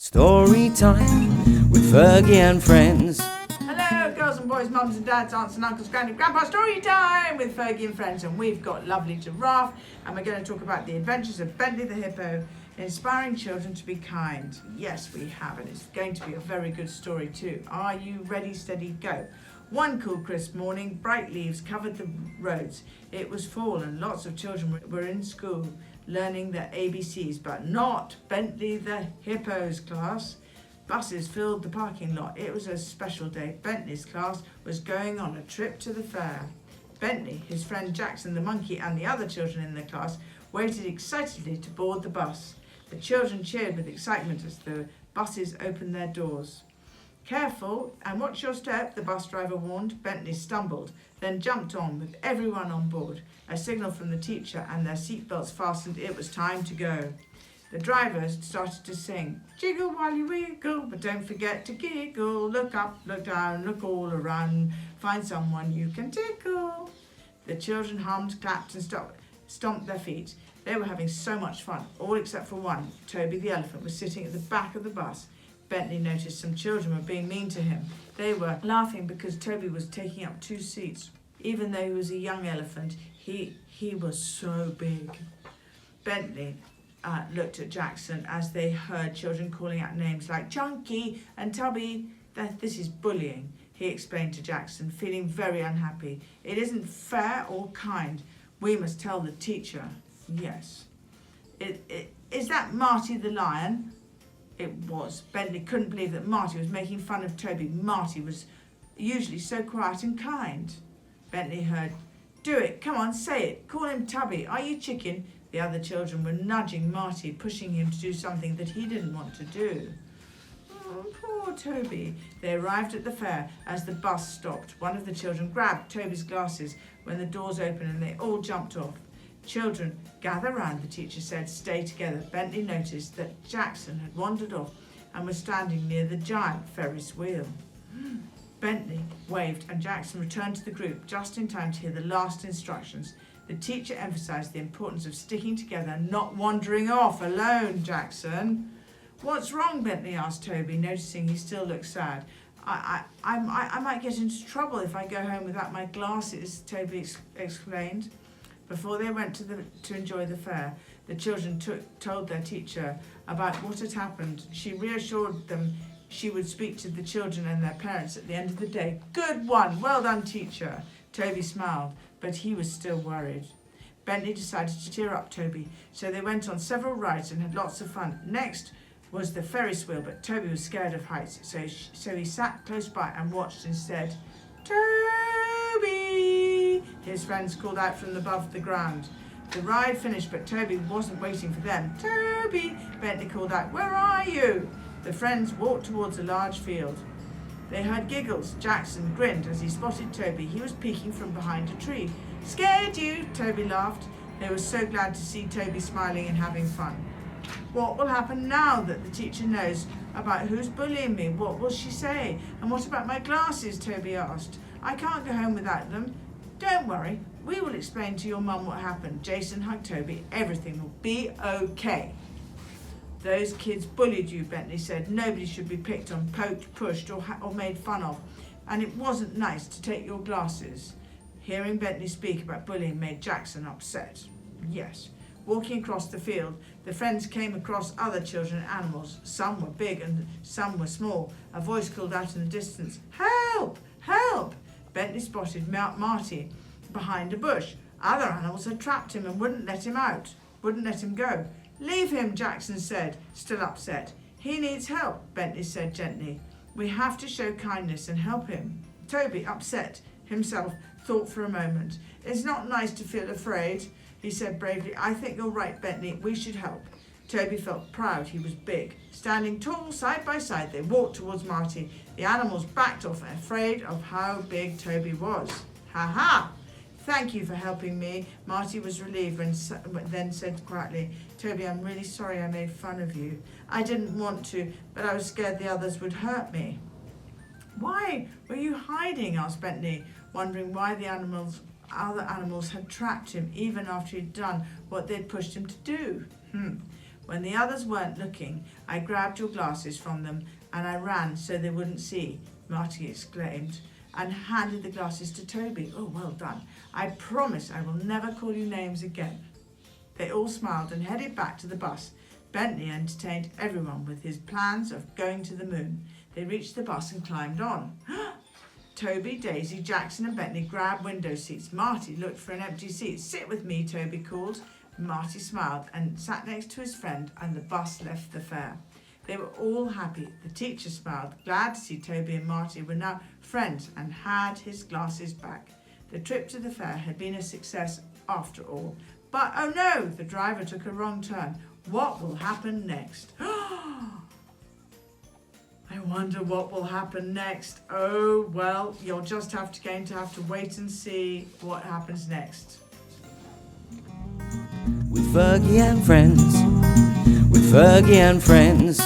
Story time with Fergie and friends. Hello, girls and boys, mums and dads, aunts and uncles, granny, grandpa. Story time with Fergie and friends, and we've got lovely Giraffe, and we're going to talk about the adventures of Bentley the Hippo, inspiring children to be kind. Yes, we have, and it's going to be a very good story too. Are you ready, steady, go? One cool, crisp morning, bright leaves covered the roads. It was fall, and lots of children were in school learning their ABCs, but not Bentley the Hippo's class. Buses filled the parking lot. It was a special day. Bentley's class was going on a trip to the fair. Bentley, his friend Jackson the monkey, and the other children in the class waited excitedly to board the bus. The children cheered with excitement as the buses opened their doors. Careful and watch your step, the bus driver warned. Bentley stumbled, then jumped on with everyone on board. A signal from the teacher and their seatbelts fastened. It was time to go. The driver started to sing, "Jiggle while you wiggle, but don't forget to giggle. Look up, look down, look all around. Find someone you can tickle." The children hummed, clapped and stomped their feet. They were having so much fun, all except for one. Toby the elephant was sitting at the back of the bus. Bentley noticed some children were being mean to him. They were laughing because Toby was taking up 2 seats. Even though he was a young elephant, he was so big. Bentley looked at Jackson as they heard children calling out names like Chunky and Tubby. This is bullying, he explained to Jackson, feeling very unhappy. It isn't fair or kind. We must tell the teacher. Yes. Is that Marty the lion? It was. Bentley couldn't believe that Marty was making fun of Toby. Marty was usually so quiet and kind. Bentley heard, "Do it, come on, say it. Call him Tubby. Are you chicken?" The other children were nudging Marty, pushing him to do something that he didn't want to do. Oh, poor Toby. They arrived at the fair as the bus stopped. One of the children grabbed Toby's glasses when the doors opened and they all jumped off. "Children, gather round," the teacher said. "Stay together." Bentley noticed that Jackson had wandered off and was standing near the giant Ferris wheel. Bentley waved and Jackson returned to the group just in time to hear the last instructions. The teacher emphasised the importance of sticking together and not wandering off alone, Jackson. "What's wrong?" Bentley asked Toby, noticing he still looked sad. I might get into trouble if I go home without my glasses," Toby explained. Before they went to enjoy the fair, the children told their teacher about what had happened. She reassured them she would speak to the children and their parents at the end of the day. "Good one, well done, teacher." Toby smiled, but he was still worried. Bentley decided to cheer up Toby, so they went on several rides and had lots of fun. Next was the Ferris wheel, but Toby was scared of heights, so he sat close by and watched instead. "Toby!" his friends called out from above the ground. The ride finished, but Toby wasn't waiting for them. "Toby!" Bentley called out. "Where are you?" The friends walked towards a large field. They heard giggles. Jackson grinned as he spotted Toby. He was peeking from behind a tree. "Scared you?" Toby laughed. They were so glad to see Toby smiling and having fun. "What will happen now that the teacher knows about who's bullying me? What will she say? And what about my glasses?" Toby asked. "I can't go home without them." "Don't worry, we will explain to your mum what happened." Jason hugged Toby. "Everything will be okay." "Those kids bullied you," Bentley said. "Nobody should be picked on, poked, pushed or made fun of. And it wasn't nice to take your glasses." Hearing Bentley speak about bullying made Jackson upset. Yes. Walking across the field, the friends came across other children and animals. Some were big and some were small. A voice called out in the distance, "Help! Help!" Bentley spotted Marty behind a bush. Other animals had trapped him and wouldn't let him go. "Leave him," Jackson said, still upset. "He needs help," Bentley said gently. "We have to show kindness and help him." Toby, upset himself, thought for a moment. "It's not nice to feel afraid," he said bravely. "I think you're right, Bentley. We should help." Toby felt proud. He was big. Standing tall side by side, they walked towards Marty. The animals backed off, afraid of how big Toby was. "Ha ha! Thank you for helping me." Marty was relieved and then said quietly, "Toby, I'm really sorry I made fun of you. I didn't want to, but I was scared the others would hurt me." "Why were you hiding?" asked Bentley, wondering why the other animals had trapped him even after he'd done what they'd pushed him to do. When the others weren't looking, I grabbed your glasses from them and I ran so they wouldn't see, Marty exclaimed, and handed the glasses to Toby. Oh, well done. I promise I will never call you names again. They all smiled and headed back to the bus. Bentley entertained everyone with his plans of going to the moon. They reached the bus and climbed on. Toby, Daisy, Jackson and Bentley grabbed window seats. Marty looked for an empty seat. Sit with me, Toby called. Marty smiled and sat next to his friend, and the bus left the fair. They were all happy. The teacher smiled, glad to see Toby and Marty were now friends, and had his glasses back. The trip to the fair had been a success after all. But oh no, the driver took a wrong turn. What will happen next? I wonder what will happen next. Oh, well, you'll just have to wait and see what happens next. With Fergie and friends, with Fergie and friends.